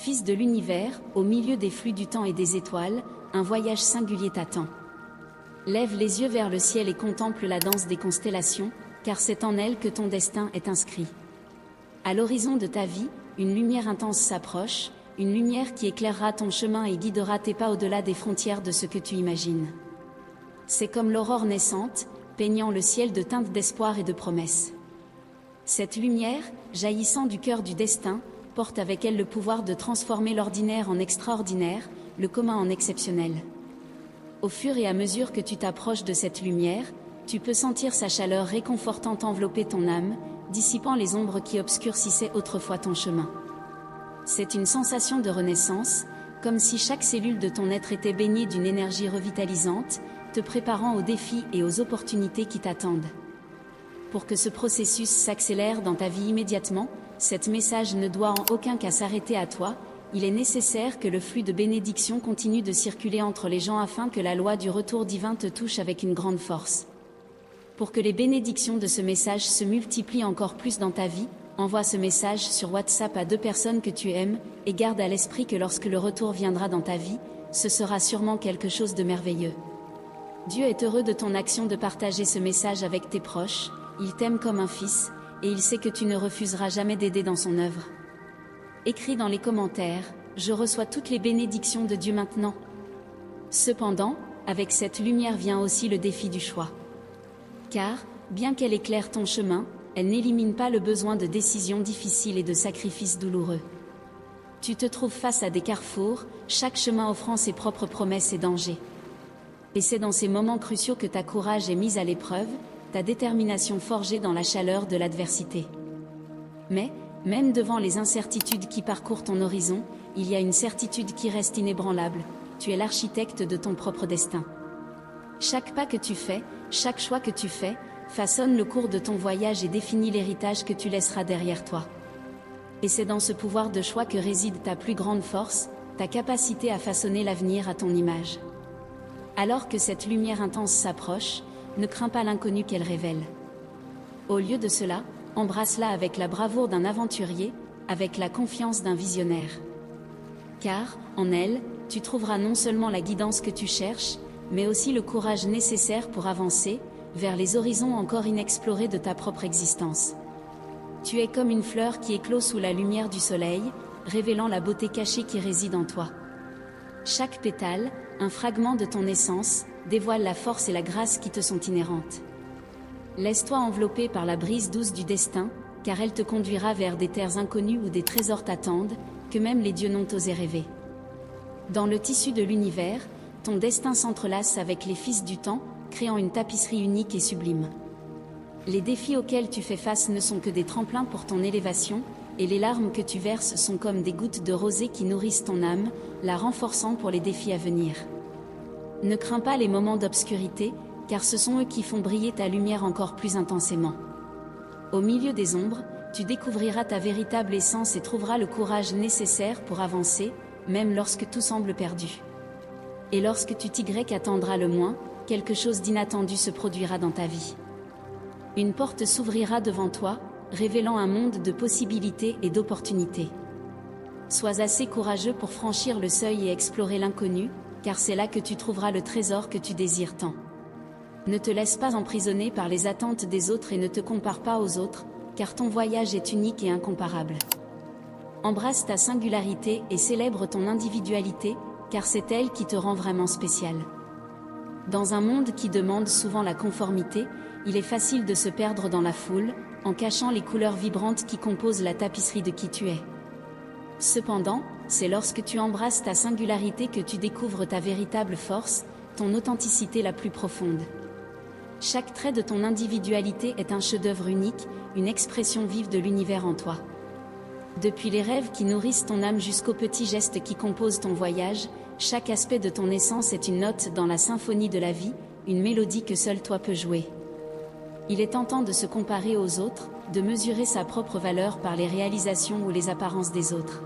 Fils de l'univers, au milieu des flux du temps et des étoiles, un voyage singulier t'attend. Lève les yeux vers le ciel et contemple la danse des constellations, car c'est en elles que ton destin est inscrit. À l'horizon de ta vie, une lumière intense s'approche, une lumière qui éclairera ton chemin et guidera tes pas au-delà des frontières de ce que tu imagines. C'est comme l'aurore naissante, peignant le ciel de teintes d'espoir et de promesses. Cette lumière, jaillissant du cœur du destin, porte avec elle le pouvoir de transformer l'ordinaire en extraordinaire, le commun en exceptionnel. Au fur et à mesure que tu t'approches de cette lumière, tu peux sentir sa chaleur réconfortante envelopper ton âme, dissipant les ombres qui obscurcissaient autrefois ton chemin. C'est une sensation de renaissance, comme si chaque cellule de ton être était baignée d'une énergie revitalisante, te préparant aux défis et aux opportunités qui t'attendent. Pour que ce processus s'accélère dans ta vie immédiatement, cet message ne doit en aucun cas s'arrêter à toi, il est nécessaire que le flux de bénédictions continue de circuler entre les gens afin que la loi du retour divin te touche avec une grande force. Pour que les bénédictions de ce message se multiplient encore plus dans ta vie, envoie ce message sur WhatsApp à 2 personnes que tu aimes, et garde à l'esprit que lorsque le retour viendra dans ta vie, ce sera sûrement quelque chose de merveilleux. Dieu est heureux de ton action de partager ce message avec tes proches, il t'aime comme un fils, et il sait que tu ne refuseras jamais d'aider dans son œuvre. Écris dans les commentaires, je reçois toutes les bénédictions de Dieu maintenant. Cependant, avec cette lumière vient aussi le défi du choix. Car, bien qu'elle éclaire ton chemin, elle n'élimine pas le besoin de décisions difficiles et de sacrifices douloureux. Tu te trouves face à des carrefours, chaque chemin offrant ses propres promesses et dangers. Et c'est dans ces moments cruciaux que ta courage est mise à l'épreuve, ta détermination forgée dans la chaleur de l'adversité. Mais, même devant les incertitudes qui parcourent ton horizon, il y a une certitude qui reste inébranlable, tu es l'architecte de ton propre destin. Chaque pas que tu fais, chaque choix que tu fais, façonne le cours de ton voyage et définit l'héritage que tu laisseras derrière toi. Et c'est dans ce pouvoir de choix que réside ta plus grande force, ta capacité à façonner l'avenir à ton image. Alors que cette lumière intense s'approche, ne crains pas l'inconnu qu'elle révèle. Au lieu de cela, embrasse-la avec la bravoure d'un aventurier, avec la confiance d'un visionnaire. Car, en elle, tu trouveras non seulement la guidance que tu cherches, mais aussi le courage nécessaire pour avancer, vers les horizons encore inexplorés de ta propre existence. Tu es comme une fleur qui éclot sous la lumière du soleil, révélant la beauté cachée qui réside en toi. Chaque pétale, un fragment de ton essence, dévoile la force et la grâce qui te sont inhérentes. Laisse-toi envelopper par la brise douce du destin, car elle te conduira vers des terres inconnues où des trésors t'attendent, que même les dieux n'ont osé rêver. Dans le tissu de l'univers, ton destin s'entrelace avec les fils du temps, créant une tapisserie unique et sublime. Les défis auxquels tu fais face ne sont que des tremplins pour ton élévation, et les larmes que tu verses sont comme des gouttes de rosée qui nourrissent ton âme, la renforçant pour les défis à venir. Ne crains pas les moments d'obscurité, car ce sont eux qui font briller ta lumière encore plus intensément. Au milieu des ombres, tu découvriras ta véritable essence et trouveras le courage nécessaire pour avancer, même lorsque tout semble perdu. Et lorsque tu t'attendras le moins, quelque chose d'inattendu se produira dans ta vie. Une porte s'ouvrira devant toi, révélant un monde de possibilités et d'opportunités. Sois assez courageux pour franchir le seuil et explorer l'inconnu, car c'est là que tu trouveras le trésor que tu désires tant. Ne te laisse pas emprisonner par les attentes des autres et ne te compare pas aux autres, car ton voyage est unique et incomparable. Embrasse ta singularité et célèbre ton individualité, car c'est elle qui te rend vraiment spécial. Dans un monde qui demande souvent la conformité, il est facile de se perdre dans la foule, en cachant les couleurs vibrantes qui composent la tapisserie de qui tu es. Cependant, c'est lorsque tu embrasses ta singularité que tu découvres ta véritable force, ton authenticité la plus profonde. Chaque trait de ton individualité est un chef-d'œuvre unique, une expression vive de l'univers en toi. Depuis les rêves qui nourrissent ton âme jusqu'aux petits gestes qui composent ton voyage, chaque aspect de ton essence est une note dans la symphonie de la vie, une mélodie que seul toi peux jouer. Il est tentant de se comparer aux autres, de mesurer sa propre valeur par les réalisations ou les apparences des autres.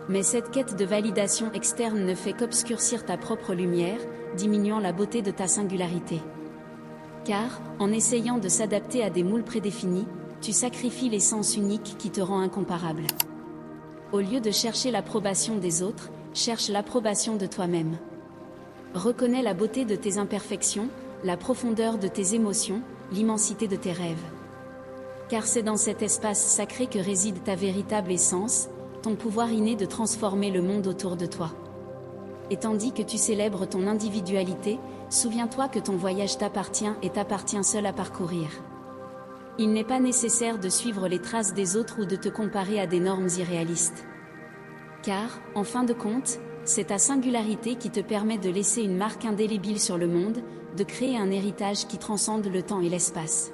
Mais cette quête de validation externe ne fait qu'obscurcir ta propre lumière, diminuant la beauté de ta singularité. Car, en essayant de s'adapter à des moules prédéfinis, tu sacrifies l'essence unique qui te rend incomparable. Au lieu de chercher l'approbation des autres, cherche l'approbation de toi-même. Reconnais la beauté de tes imperfections, la profondeur de tes émotions, l'immensité de tes rêves. Car c'est dans cet espace sacré que réside ta véritable essence, ton pouvoir inné de transformer le monde autour de toi. Et tandis que tu célèbres ton individualité, souviens-toi que ton voyage t'appartient et t'appartient seul à parcourir. Il n'est pas nécessaire de suivre les traces des autres ou de te comparer à des normes irréalistes. Car, en fin de compte, c'est ta singularité qui te permet de laisser une marque indélébile sur le monde, de créer un héritage qui transcende le temps et l'espace.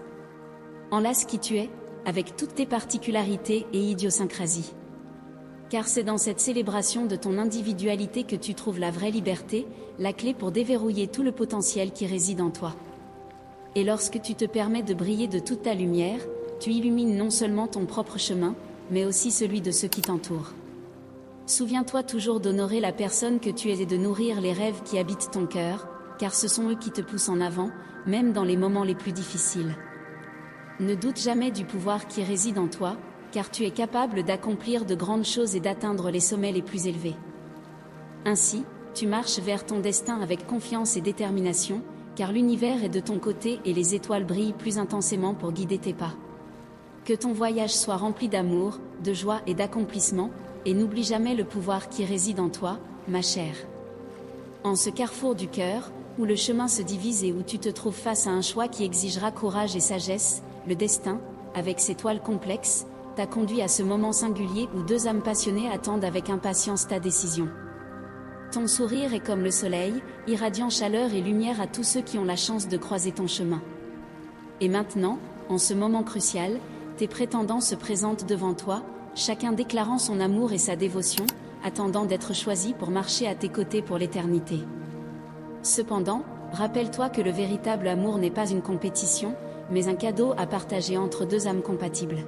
Enlace qui tu es, avec toutes tes particularités et idiosyncrasies. Car c'est dans cette célébration de ton individualité que tu trouves la vraie liberté, la clé pour déverrouiller tout le potentiel qui réside en toi. Et lorsque tu te permets de briller de toute ta lumière, tu illumines non seulement ton propre chemin, mais aussi celui de ceux qui t'entourent. Souviens-toi toujours d'honorer la personne que tu es et de nourrir les rêves qui habitent ton cœur, car ce sont eux qui te poussent en avant, même dans les moments les plus difficiles. Ne doute jamais du pouvoir qui réside en toi, car tu es capable d'accomplir de grandes choses et d'atteindre les sommets les plus élevés. Ainsi, tu marches vers ton destin avec confiance et détermination, car l'univers est de ton côté et les étoiles brillent plus intensément pour guider tes pas. Que ton voyage soit rempli d'amour, de joie et d'accomplissement, et n'oublie jamais le pouvoir qui réside en toi, ma chère. En ce carrefour du cœur, où le chemin se divise et où tu te trouves face à un choix qui exigera courage et sagesse, le destin, avec ses toiles complexes, t'a conduit à ce moment singulier où deux âmes passionnées attendent avec impatience ta décision. Ton sourire est comme le soleil, irradiant chaleur et lumière à tous ceux qui ont la chance de croiser ton chemin. Et maintenant, en ce moment crucial, tes prétendants se présentent devant toi, chacun déclarant son amour et sa dévotion, attendant d'être choisi pour marcher à tes côtés pour l'éternité. Cependant, rappelle-toi que le véritable amour n'est pas une compétition, mais un cadeau à partager entre deux âmes compatibles.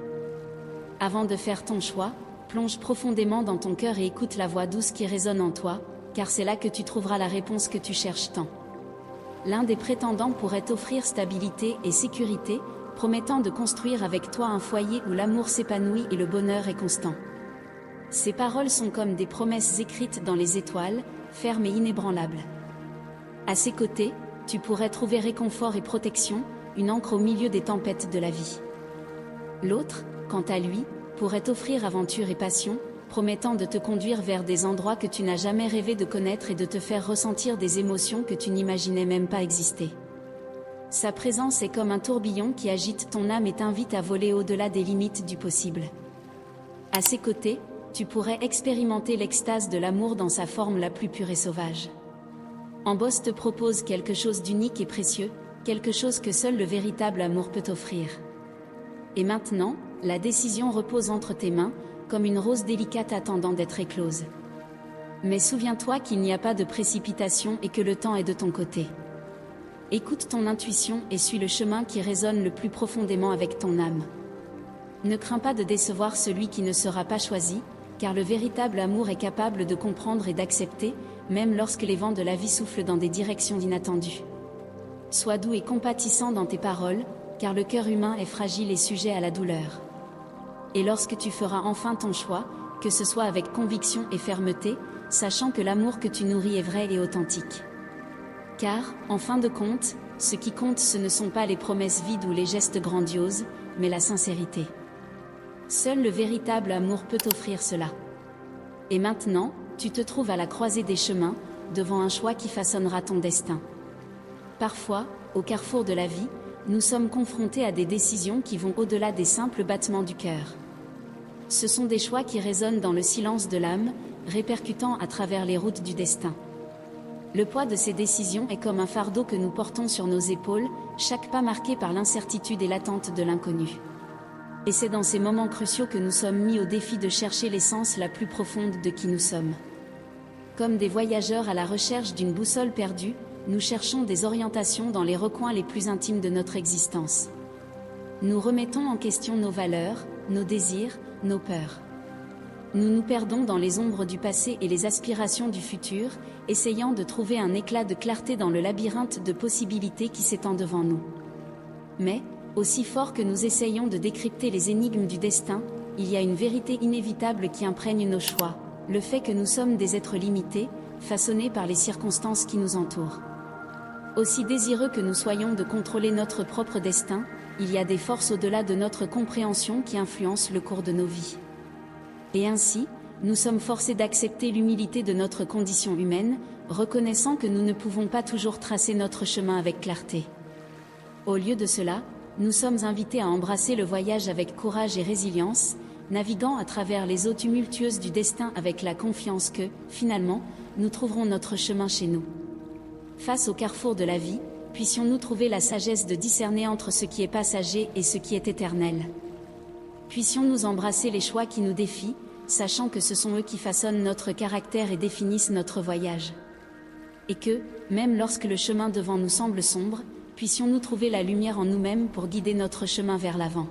Avant de faire ton choix, plonge profondément dans ton cœur et écoute la voix douce qui résonne en toi, car c'est là que tu trouveras la réponse que tu cherches tant. L'un des prétendants pourrait t'offrir stabilité et sécurité, promettant de construire avec toi un foyer où l'amour s'épanouit et le bonheur est constant. Ces paroles sont comme des promesses écrites dans les étoiles, fermes et inébranlables. À ses côtés, tu pourrais trouver réconfort et protection, une ancre au milieu des tempêtes de la vie. L'autre, quant à lui, pourrait t'offrir aventure et passion, promettant de te conduire vers des endroits que tu n'as jamais rêvé de connaître et de te faire ressentir des émotions que tu n'imaginais même pas exister. Sa présence est comme un tourbillon qui agite ton âme et t'invite à voler au-delà des limites du possible. À ses côtés, tu pourrais expérimenter l'extase de l'amour dans sa forme la plus pure et sauvage. Amboss te propose quelque chose d'unique et précieux, quelque chose que seul le véritable amour peut offrir. Et maintenant, la décision repose entre tes mains, comme une rose délicate attendant d'être éclose. Mais souviens-toi qu'il n'y a pas de précipitation et que le temps est de ton côté. Écoute ton intuition et suis le chemin qui résonne le plus profondément avec ton âme. Ne crains pas de décevoir celui qui ne sera pas choisi, car le véritable amour est capable de comprendre et d'accepter, même lorsque les vents de la vie soufflent dans des directions inattendues. Sois doux et compatissant dans tes paroles, car le cœur humain est fragile et sujet à la douleur. Et lorsque tu feras enfin ton choix, que ce soit avec conviction et fermeté, sachant que l'amour que tu nourris est vrai et authentique. Car, en fin de compte, ce qui compte ce ne sont pas les promesses vides ou les gestes grandioses, mais la sincérité. Seul le véritable amour peut offrir cela. Et maintenant, tu te trouves à la croisée des chemins, devant un choix qui façonnera ton destin. Parfois, au carrefour de la vie, nous sommes confrontés à des décisions qui vont au-delà des simples battements du cœur. Ce sont des choix qui résonnent dans le silence de l'âme, répercutant à travers les routes du destin. Le poids de ces décisions est comme un fardeau que nous portons sur nos épaules, chaque pas marqué par l'incertitude et l'attente de l'inconnu. Et c'est dans ces moments cruciaux que nous sommes mis au défi de chercher l'essence la plus profonde de qui nous sommes. Comme des voyageurs à la recherche d'une boussole perdue, nous cherchons des orientations dans les recoins les plus intimes de notre existence. Nous remettons en question nos valeurs, nos désirs, nos peurs. Nous nous perdons dans les ombres du passé et les aspirations du futur, essayant de trouver un éclat de clarté dans le labyrinthe de possibilités qui s'étend devant nous. Mais, aussi fort que nous essayons de décrypter les énigmes du destin, il y a une vérité inévitable qui imprègne nos choix, le fait que nous sommes des êtres limités, façonnés par les circonstances qui nous entourent. Aussi désireux que nous soyons de contrôler notre propre destin, il y a des forces au-delà de notre compréhension qui influencent le cours de nos vies. Et ainsi, nous sommes forcés d'accepter l'humilité de notre condition humaine, reconnaissant que nous ne pouvons pas toujours tracer notre chemin avec clarté. Au lieu de cela, nous sommes invités à embrasser le voyage avec courage et résilience, naviguant à travers les eaux tumultueuses du destin avec la confiance que, finalement, nous trouverons notre chemin chez nous. Face au carrefour de la vie, puissions-nous trouver la sagesse de discerner entre ce qui est passager et ce qui est éternel. Puissions-nous embrasser les choix qui nous défient, sachant que ce sont eux qui façonnent notre caractère et définissent notre voyage. Et que, même lorsque le chemin devant nous semble sombre, puissions-nous trouver la lumière en nous-mêmes pour guider notre chemin vers l'avant.